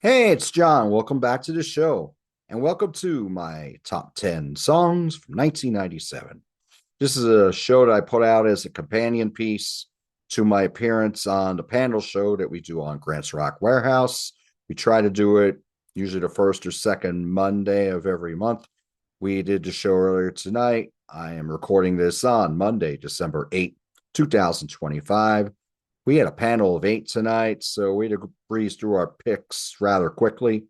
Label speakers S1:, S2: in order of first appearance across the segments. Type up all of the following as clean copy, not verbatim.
S1: Hey, it's John. Welcome back to the show. And welcome to my top 10 songs from 1997. This is a show that I put out as a companion piece to my appearance on the panel show that we do on Grant's Rock Warehouse. We try to do it usually the first or second Monday of every month. We did the show earlier tonight. I am recording this on Monday, December 8th, 2025. We had a panel of 8 tonight, so we had to breeze through our picks rather quickly.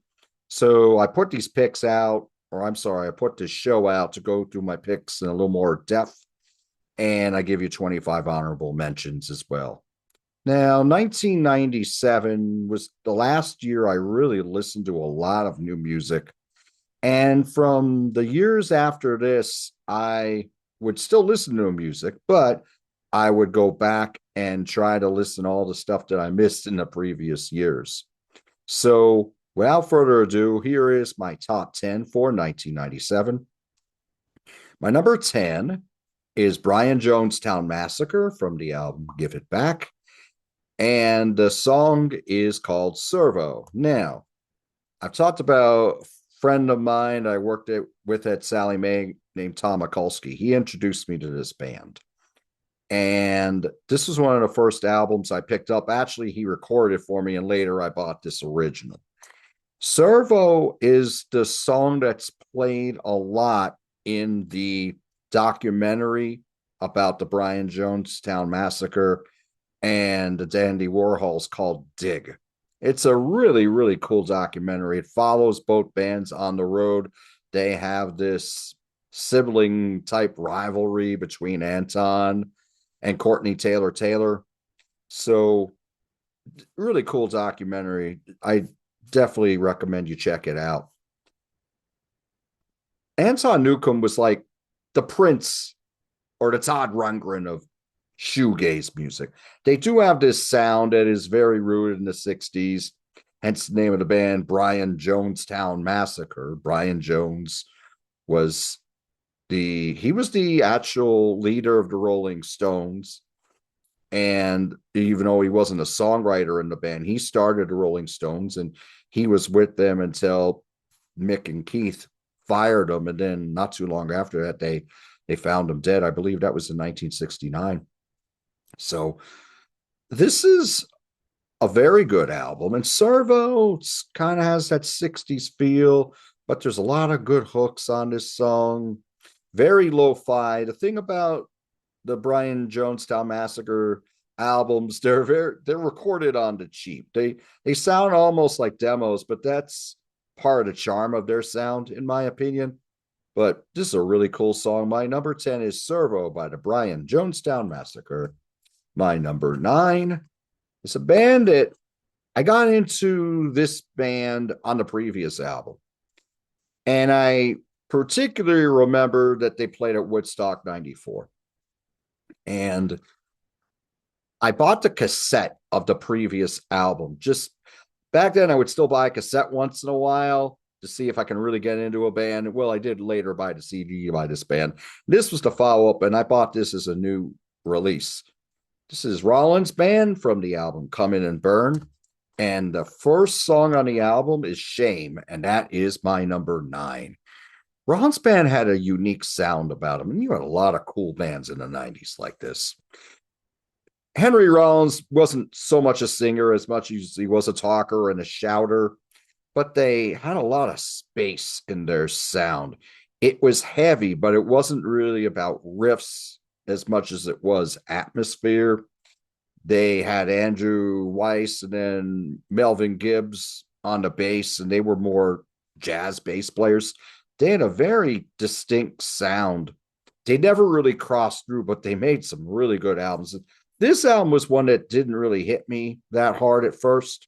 S1: So I put these picks out, or I'm sorry, I put this show out to go through my picks in a little more depth, and I give you 25 honorable mentions as well. Now, 1997 was the last year I really listened to a lot of new music. And from the years after this, I would still listen to music, but I would go back and try to listen to all the stuff that I missed in the previous years. So, without further ado, here is my top 10 for 1997. My number 10 is Brian Jonestown Massacre from the album Give It Back. And the song is called Servo. Now, I've talked about a friend of mine I worked with at Sally Mae named Tom Mikulski. He introduced me to this band. And this was one of the first albums I picked up. Actually, he recorded for me, and later I bought this original. Servo is the song that's played a lot in the documentary about the Brian Jonestown Massacre and the Dandy Warhols called Dig. It's a really, really cool documentary. It follows both bands on the road. They have this sibling type rivalry between Anton and Courtney Taylor Taylor. So, really cool documentary. I definitely recommend you check it out. Anton Newcomb was like the Prince or the Todd Rundgren of shoegaze music. They do have this sound that is very rooted in the 60s, hence the name of the band, Brian Jonestown Massacre. Brian Jones was he was the actual leader of the Rolling Stones. And even though he wasn't a songwriter in the band, he started the Rolling Stones and he was with them until Mick and Keith fired him. And then not too long after that, they found him dead. I believe that was in 1969. So this is a very good album. And Servo kind of has that 60s feel, but there's a lot of good hooks on this song. Very lo-fi. The thing about the Brian Jonestown Massacre albums, they're recorded on the cheap. They sound almost like demos, but that's part of the charm of their sound, in my opinion. But this is a really cool song. My number 10 is Servo by the Brian Jonestown Massacre. My number 9 is a band that I got into this band on the previous album. And I particularly remember that they played at Woodstock 94. And I bought the cassette of the previous album. Just back then, I would still buy a cassette once in a while to see if I can really get into a band. Well, I did later buy the CD by this band. This was the follow up, and I bought this as a new release. This is Rollins Band from the album Come In and Burn. And the first song on the album is Shame, and that is my number 9. Rollins Band had a unique sound about them, and you had a lot of cool bands in the 90s like this. Henry Rollins wasn't so much a singer as much as he was a talker and a shouter, but they had a lot of space in their sound. It was heavy, but it wasn't really about riffs as much as it was atmosphere. They had Andrew Weiss and then Melvin Gibbs on the bass, and they were more jazz bass players. They had a very distinct sound. They never really crossed through, but they made some really good albums. This album was one that didn't really hit me that hard at first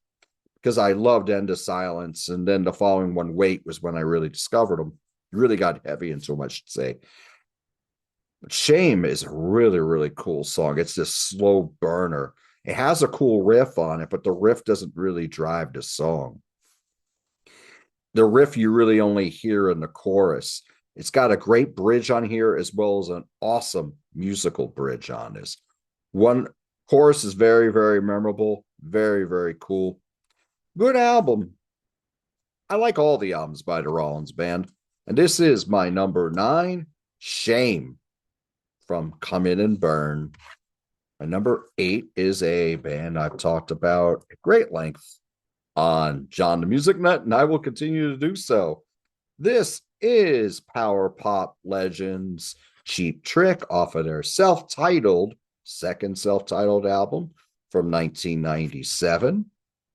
S1: because I loved End of Silence. And then the following one, Wait, was when I really discovered them. It really got heavy into them, I should say. But Shame is a really, really cool song. It's this slow burner. It has a cool riff on it, but the riff doesn't really drive the song. The riff you really only hear in the chorus. It's got a great bridge on here as well as an awesome musical bridge on this. One chorus is very, very memorable, very, very cool. Good album. I like all the albums by the Rollins Band. And this is my number 9, Shame from Come In and Burn. My number 8 is a band I've talked about at great length on John the Music Nut, and I will continue to do so. This is power pop legends Cheap Trick off of their second self-titled album from 1997.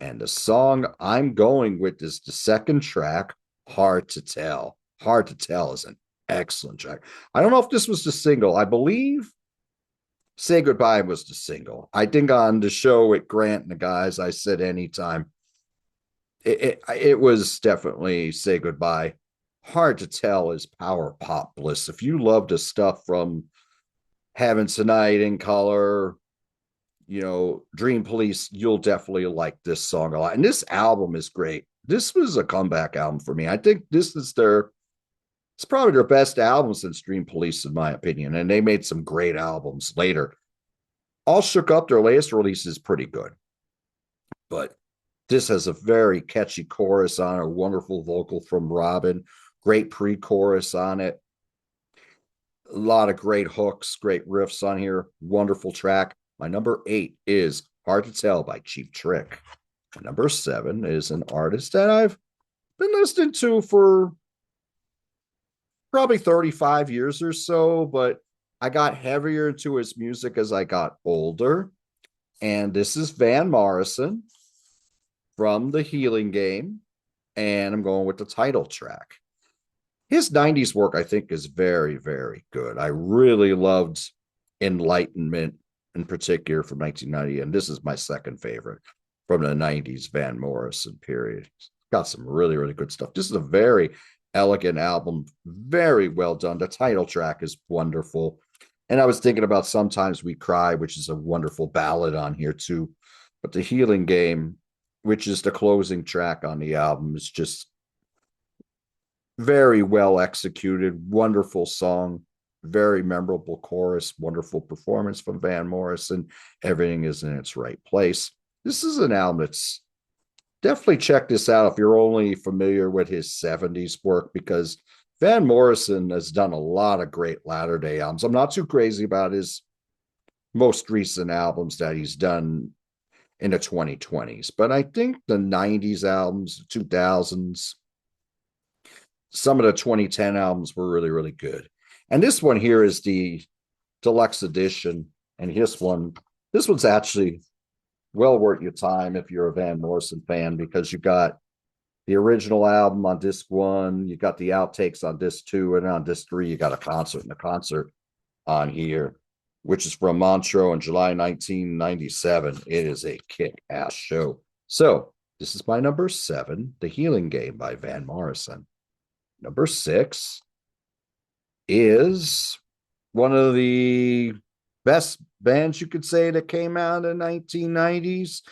S1: And the song I'm going with is the second track, Hard to Tell. Hard to Tell is an excellent track. I don't know if this was the single. I believe Say Goodbye was the single. I think on the show with Grant and the guys, I said anytime. It was definitely Say Goodbye. Hard to Tell is power pop bliss. If you love the stuff from Having Tonight in Color, Dream Police, you'll definitely like this song a lot. And this album is great. This was a comeback album for me. I think it's probably their best album since Dream Police, in my opinion. And they made some great albums later. All Shook Up, their latest release, is pretty good. But this has a very catchy chorus on it, a wonderful vocal from Robin, great pre-chorus on it. A lot of great hooks, great riffs on here. Wonderful track. My number 8 is Hard to Tell by Cheap Trick. My number 7 is an artist that I've been listening to for probably 35 years or so, but I got heavier into his music as I got older. And this is Van Morrison from The Healing Game. And I'm going with the title track. His 90s work, I think, is very, very good. I really loved Enlightenment in particular from 1990. And this is my second favorite from the 90s Van Morrison period. Got some really, really good stuff. This is a very elegant album, very well done. The title track is wonderful. And I was thinking about Sometimes We Cry, which is a wonderful ballad on here too. But The Healing Game, which is the closing track on the album, is just very well executed, wonderful song, very memorable chorus, wonderful performance from Van Morrison. Everything is in its right place. This is an album that's definitely check this out if you're only familiar with his 70s work, because Van Morrison has done a lot of great latter day albums. I'm not too crazy about his most recent albums that he's done in the 2020s, but I think the 90s albums, 2000s, some of the 2010 albums were really, really good. And this one here is the deluxe edition. And this one's actually well worth your time if you're a Van Morrison fan, because you got the original album on disc 1, you got the outtakes on disc 2, and on disc 3 you got a concert, and the concert on here, which is from Montreux in July 1997. It is a kick-ass show. So this is my number 7, The Healing Game by Van Morrison. Number 6 is one of the best bands you could say that came out in the 1990s.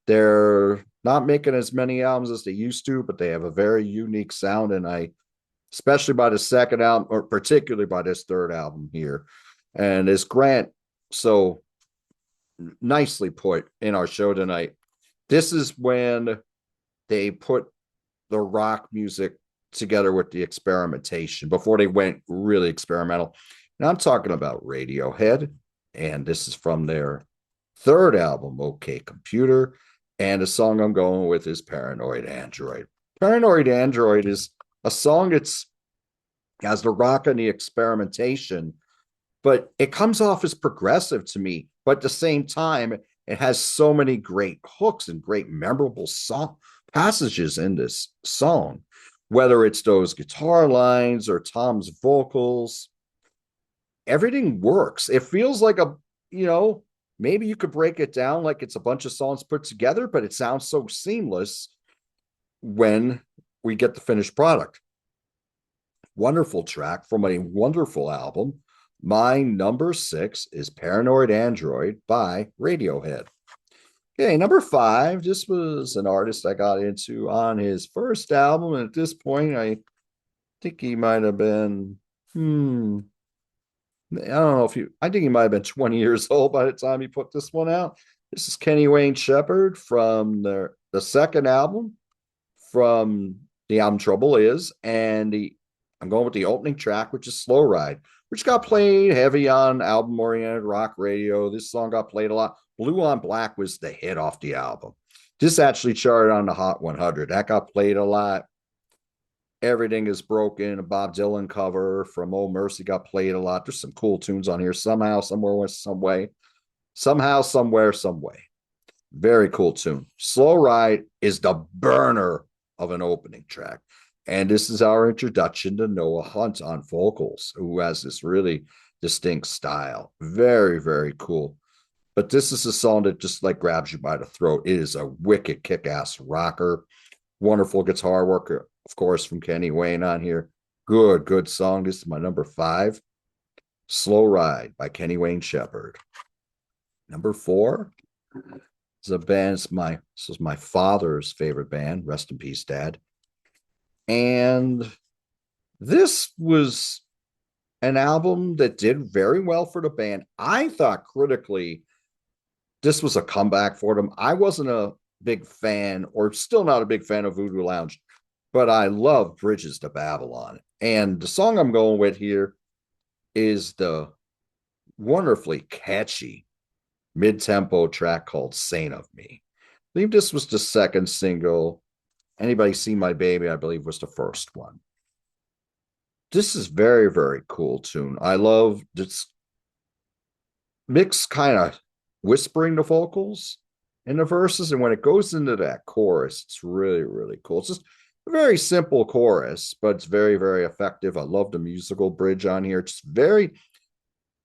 S1: They're not making as many albums as they used to, but they have a very unique sound. And especially by the second album, or particularly by this third album here, and as Grant so nicely put in our show tonight, this is when they put the rock music together with the experimentation before they went really experimental. And I'm talking about Radiohead. And this is from their third album, OK Computer. And the song I'm going with is Paranoid Android. Paranoid Android is a song that's has the rock and the experimentation, but it comes off as progressive to me. But at the same time, it has so many great hooks and great memorable song passages in this song, whether it's those guitar lines or Tom's vocals. Everything works. It feels like maybe you could break it down like it's a bunch of songs put together, but it sounds so seamless when we get the finished product. Wonderful track from a wonderful album. My number 6 is Paranoid Android by Radiohead. Okay, number 5. This was an artist I got into on his first album. And at this point, I think he might have been, I don't know I think he might have been 20 years old by the time he put this one out. This is Kenny Wayne Shepherd from the second album from the album Trouble Is, and I'm going with the opening track, which is Slow Ride, which got played heavy on album oriented rock radio. This song got played a lot. Blue on Black was the hit off the album. This actually charted on the Hot 100. That got played a lot. Everything is Broken, a Bob Dylan cover from Oh Mercy got played a lot. There's some cool tunes on here. Somehow, somewhere, some way. Somehow, somewhere, some way. Very cool tune. Slow Ride is the burner of an opening track. And this is our introduction to Noah Hunt on vocals, who has this really distinct style. Very, very cool. But this is a song that just like grabs you by the throat. It is a wicked kick-ass rocker. Wonderful guitar work, of course, from Kenny Wayne on here. Good, good song. This is my number 5. Slow Ride by Kenny Wayne Shepherd. Number 4 is a band. This is my father's favorite band. Rest in peace, Dad. And this was an album that did very well for the band. I thought critically this was a comeback for them. I wasn't a big fan, or still not a big fan of Voodoo Lounge, but I love Bridges to Babylon. And the song I'm going with here is the wonderfully catchy mid-tempo track called Saint of Me. I believe this was the second single. Anybody See My Baby, I believe, was the first one. This is very, very cool tune. I love this mixed kind of whispering the vocals in the verses, and when it goes into that chorus, it's really, really cool. It's just a very simple chorus, but it's very, very effective. I love the musical bridge on here.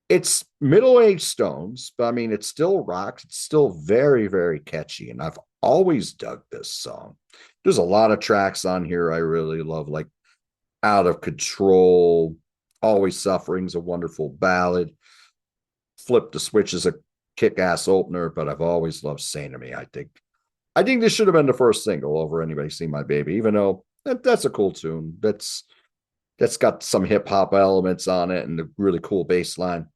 S1: It's middle-aged Stones, but I mean, it's still rocks. It's still very, very catchy, and I've always dug this song. There's a lot of tracks on here I really love, like Out of Control, Always Suffering's a wonderful ballad. Flip the Switch is a kick-ass opener, but I've always loved Saint of Me. I think this should have been the first single over Anybody See My Baby, even though that's a cool tune. That's got some hip-hop elements on it and a really cool bass line.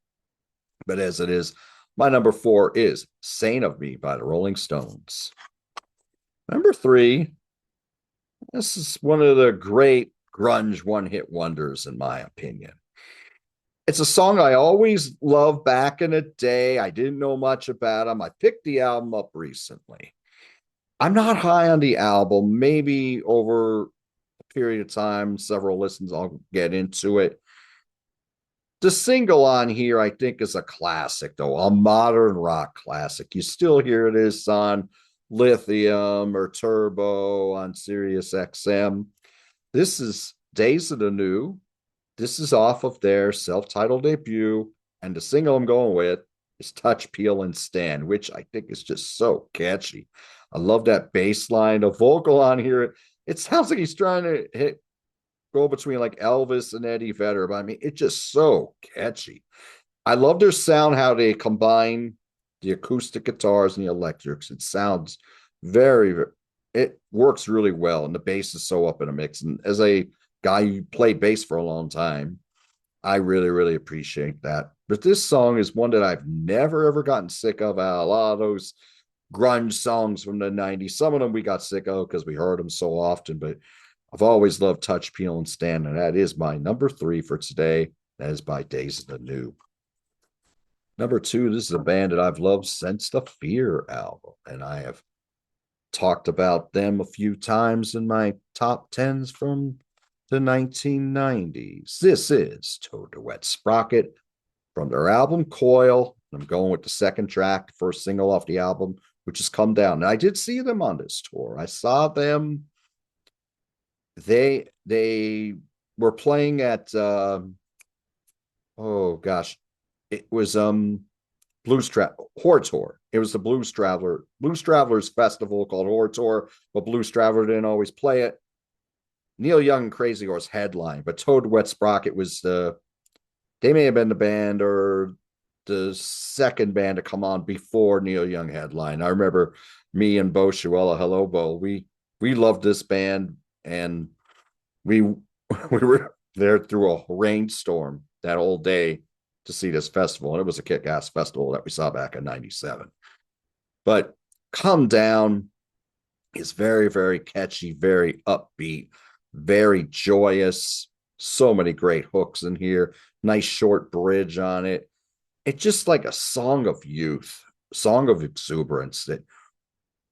S1: But as it is, my number 4 is Saint of Me by the Rolling Stones. Number 3, this is one of the great grunge one-hit wonders, in my opinion. It's a song I always loved back in the day. I didn't know much about them. I picked the album up recently. I'm not high on the album. Maybe over a period of time, several listens, I'll get into it. The single on here, I think, is a classic, though, a modern rock classic. You still hear this on Lithium or Turbo on Sirius XM. This is Days of the New. This is off of their self-titled debut, and the single I'm going with is Touch, Peel, and Stand, which I think is just so catchy. I love that bass line. The vocal on here, it sounds like he's trying to go between like Elvis and Eddie Vedder, but I mean, it's just so catchy. I love their sound, how they combine the acoustic guitars and the electrics. It sounds it works really well, and the bass is so up in a mix. And as a guy who played bass for a long time, I really, really appreciate that. But this song is one that I've never, ever gotten sick of. A lot of those grunge songs from the 90s, some of them we got sick of because we heard them so often, but I've always loved Touch, Peel, and Stand, and that is my number 3 for today. That is by Days of the New. Number 2, this is a band that I've loved since the Fear album, and I have talked about them a few times in my top 10s from the 1990s. This is Toad the Wet Sprocket from their album Coil. I'm going with the second track, the first single off the album, which has Come Down. And I did see them on this tour. I saw them. They were playing at oh gosh, it was Horror Tour. It was the Blues Travelers Festival called Horror Tour, but Blues Traveler didn't always play it. Neil Young and Crazy Horse headline, but Toad Wet Sprocket was they may have been the band or the second band to come on before Neil Young headline. I remember me and Bo Shuella, hello Bo, we loved this band, and we were there through a rainstorm that whole day to see this festival, and it was a kick-ass festival that we saw back in 97. But Come Down is very, very catchy, very upbeat. very joyous. So many great hooks in here. Nice short bridge on it. It's just like a song of youth, song of exuberance that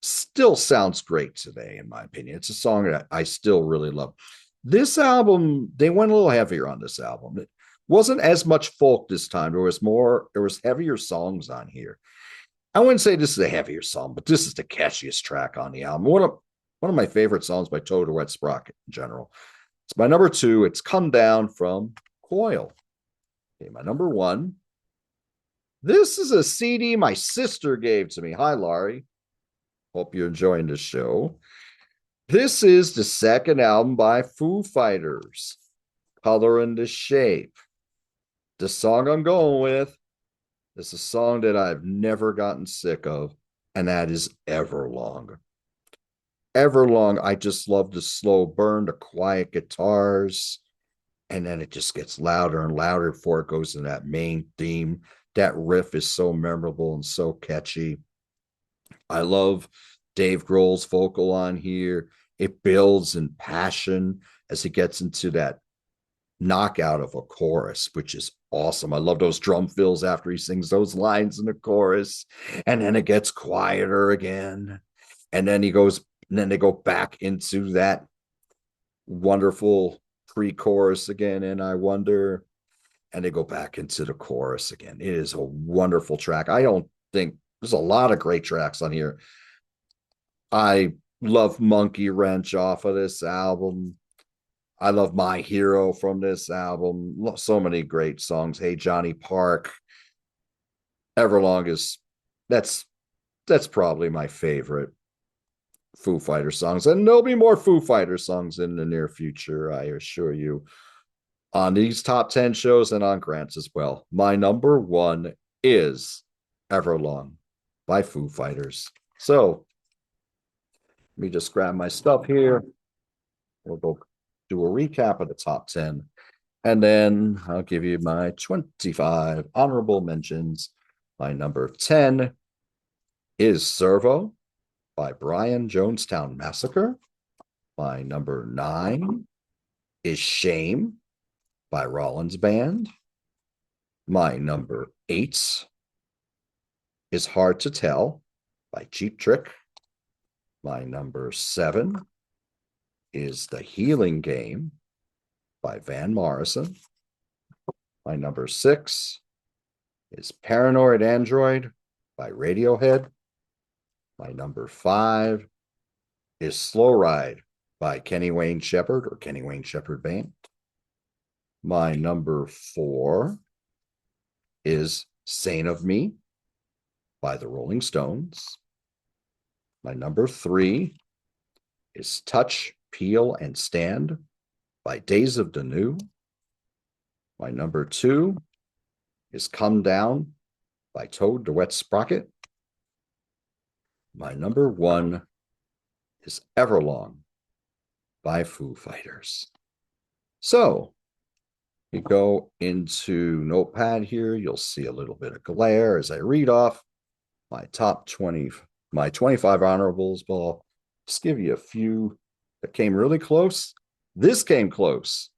S1: still sounds great today, in my opinion. It's a song that I still really love. This album, they went a little heavier on this album. It wasn't as much folk this time. There was heavier songs on here. I wouldn't say this is a heavier song, but this is the catchiest track on the album. One of my favorite songs by Toad Wet Sprocket in general. It's my number two. It's Come Down from Coil. Okay, my number one. This is a CD my sister gave to me. Hi, Laurie. Hope you're enjoying the show. This is the second album by Foo Fighters, Color and the Shape. The song I'm going with is a song that I've never gotten sick of, and that is Everlong. Everlong, I just love the slow burn, the quiet guitars, and then it just gets louder and louder before it goes into that main theme. That riff is so memorable and so catchy. I love Dave Grohl's vocal on here. It builds in passion as he gets into that knockout of a chorus, which is awesome. I love those drum fills after he sings those lines in the chorus. And then it gets quieter again. And then they go back into that wonderful pre-chorus again. And I wonder, and they go back into the chorus again. It is a wonderful track. I don't think there's a lot of great tracks on here. I love Monkey Wrench off of this album. I love My Hero from this album. So many great songs. Hey Johnny Park. Everlong is that's probably my favorite Foo Fighter songs. And there'll be more Foo Fighter songs in the near future, I assure you, on these top 10 shows and on Grants as well. My number one is Everlong by Foo Fighters. So let me just grab my stuff here. We'll go do a recap of the top 10. And then I'll give you my 25 honorable mentions. My number 10 is Servo by Brian Jonestown Massacre. My number 9 is Shame by Rollins Band. My number 8 is Hard to Tell by Cheap Trick. My number 7 is The Healing Game by Van Morrison. My number 6 is Paranoid Android by Radiohead. My number 5 is Slow Ride by Kenny Wayne Shepherd or Kenny Wayne Shepherd Band. My number 4 is Saint of Me by the Rolling Stones. My number 3 is Touch, Peel, and Stand by Days of the New. My number 2 is Come Down by Toad the Wet Sprocket. My number 1 is Everlong by Foo Fighters. So you go into Notepad here, you'll see a little bit of glare as I read off my top 20, my 25 honorables. But I'll just give you a few that came really close. This came close.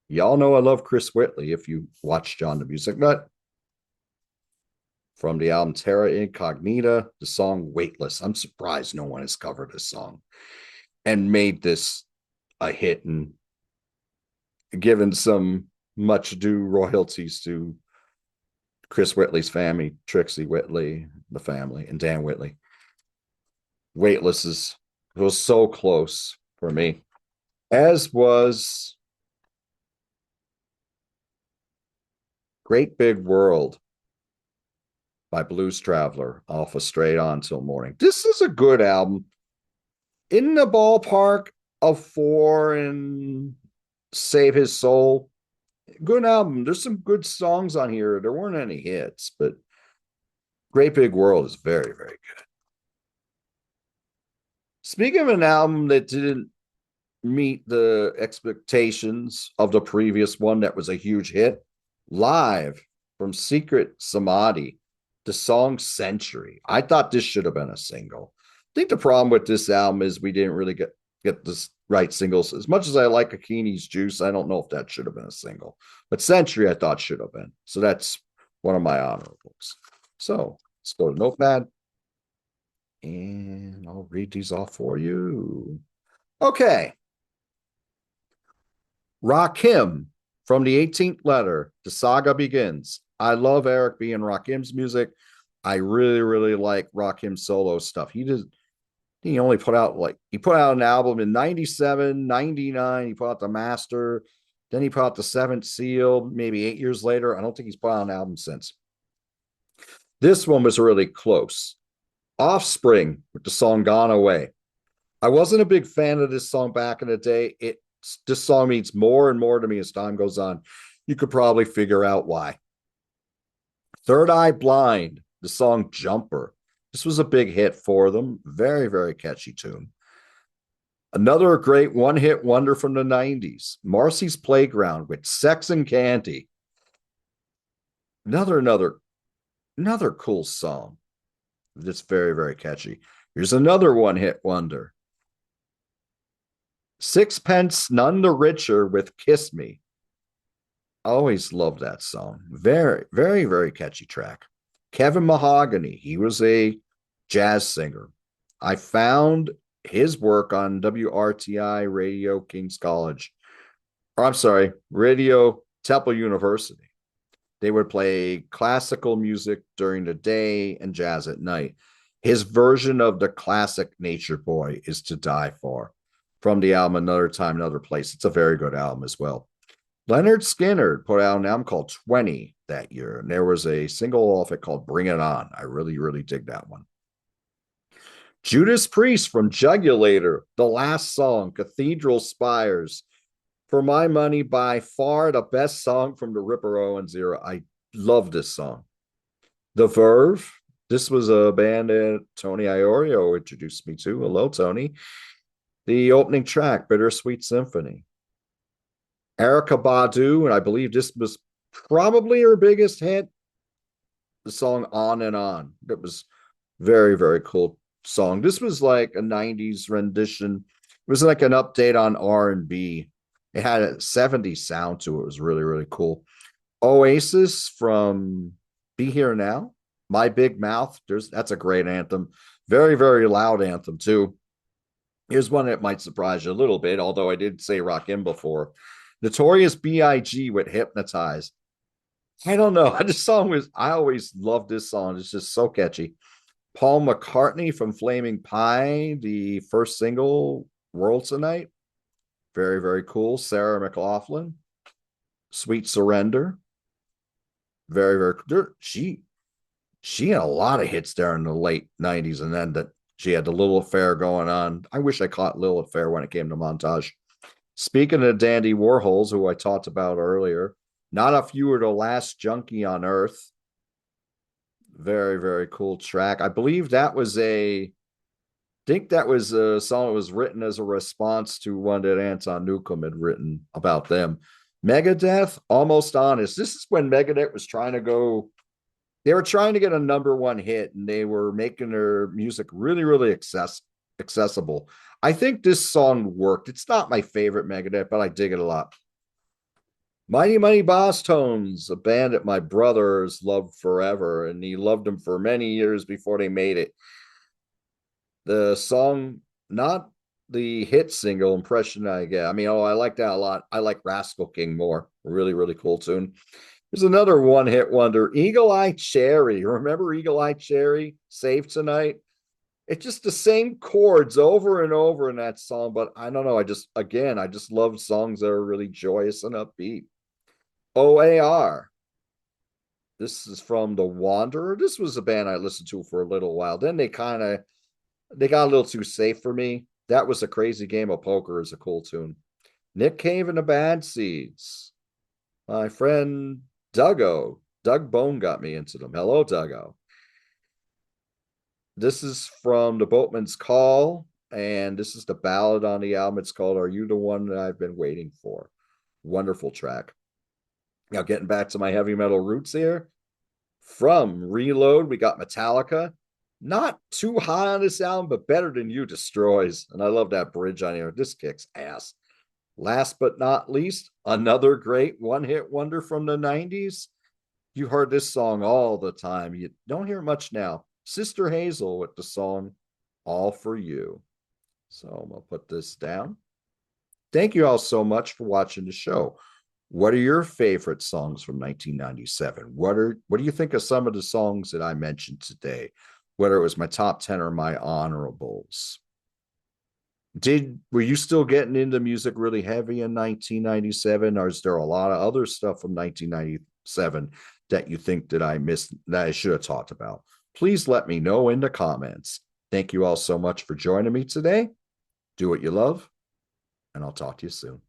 S1: Y'all know I love Chris Whitley if you watch John the Music Nut. From the album Terra Incognita, the song Weightless. I'm surprised no one has covered this song and made this a hit and given some much due royalties to Chris Whitley's family, Trixie Whitley, the family, and Dan Whitley. Weightless was so close for me, as was Great Big World by Blues Traveler off of Straight On Till Morning. This is a good album. In the ballpark of 4 and Save His Soul. Good album. There's some good songs on here. There weren't any hits, but Great Big World is very, very good. Speaking of an album that didn't meet the expectations of the previous one that was a huge hit, Live from Secret Samadhi, the song Century. I thought this should have been a single. I think the problem with this album is we didn't really get get this right singles. As much as I like Akini's Juice, I don't know if that should have been a single, but Century I thought should have been. So that's one of my honorables. So let's go to Notepad and I'll read these off for you. Okay. Rakim from the 18th letter, the saga begins. I love Eric B. and Rakim's music. I really, really like Rakim's solo stuff. He only put out he put out an album in 97, 99. He put out the Master. Then he put out the Seventh Seal, maybe 8 years later. I don't think he's put out an album since. This one was really close. Offspring with the song Gone Away. I wasn't a big fan of this song back in the day. This song means more and more to me as time goes on. You could probably figure out why. Third Eye Blind, the song Jumper. This was a big hit for them. Very, very catchy tune. Another great one-hit wonder from the 90s, Marcy's Playground with Sex and Candy. Another cool song. That's very, very catchy. Here's another one-hit wonder. Sixpence None the Richer with Kiss Me. Always loved that song. Very, very, very catchy track. Kevin Mahogany, he was a jazz singer. I found his work on WRTI Radio King's College. Or I'm sorry, Radio Temple University. They would play classical music during the day and jazz at night. His version of the classic Nature Boy is To Die For from the album Another Time, Another Place. It's a very good album as well. Leonard Skinner put out an album called 20 that year, and there was a single off it called Bring It On. I really, really dig that one. Judas Priest from Jugulator, the last song, Cathedral Spires. For my money, by far the best song from the Ripper Owens era. I love this song. The Verve, this was a band that Tony Iorio introduced me to. Hello, Tony. The opening track, Bittersweet Symphony. Erykah Badu, and I believe this was probably her biggest hit, the song On and On. That was very, very cool song. This was like a 90s rendition. It was like an update on R&B. It had a 70s sound to it. It was really, really cool. Oasis from Be Here Now. My Big Mouth. That's a great anthem. Very, very loud anthem, too. Here's one that might surprise you a little bit, although I did say Rakim before. Notorious B.I.G. with Hypnotize. I don't know. I always loved this song. It's just so catchy. Paul McCartney from Flaming Pie, the first single, World Tonight. Very, very cool. Sarah McLachlan, Sweet Surrender. Very, very cool. She had a lot of hits there in the late 90s, and then she had the Little Affair going on. I wish I caught Little Affair when it came to Montage. Speaking of Dandy Warhols, who I talked about earlier, Not If You Were the Last Junkie on Earth. Very, very cool track. I believe that was a song that was written as a response to one that Anton Newcomb had written about them. Megadeth, Almost Honest. This is when Megadeth was they were trying to get a number one hit, and they were making their music really, really accessible. I think this song worked. It's not my favorite Megadeth, but I dig it a lot. Mighty Mighty Boss Tones, a band that my brothers loved forever, and he loved them for many years before they made it. The song, not the hit single, Impression I Get. I mean, I like that a lot. I like Rascal King more. Really, really cool tune. There's another one-hit wonder, Eagle Eye Cherry. Remember Eagle Eye Cherry? Save Tonight? It's just the same chords over and over in that song, but I don't know. I just love songs that are really joyous and upbeat. OAR. This is from The Wanderer. This was a band I listened to for a little while. Then they got a little too safe for me. That Was a Crazy Game of Poker is a cool tune. Nick Cave and the Bad Seeds. My friend Doug Bone got me into them. Hello, Duggo. This is from The Boatman's Call, and this is the ballad on the album. It's called Are You the One That I've Been Waiting For? Wonderful track. Now, getting back to my heavy metal roots here. From Reload, we got Metallica. Not too high on this album, but better than You Destroys. And I love that bridge on here. This kicks ass. Last but not least, another great one hit wonder from the 90s. You heard this song all the time. You don't hear it much now. Sister Hazel with the song All for You. So I'm going to put this down. Thank you all so much for watching the show. What are your favorite songs from 1997? What do you think of some of the songs that I mentioned today? Whether it was my top 10 or my honorables. Were you still getting into music really heavy in 1997, or is there a lot of other stuff from 1997 that you think that I missed that I should have talked about? Please let me know in the comments. Thank you all so much for joining me today. Do what you love, and I'll talk to you soon.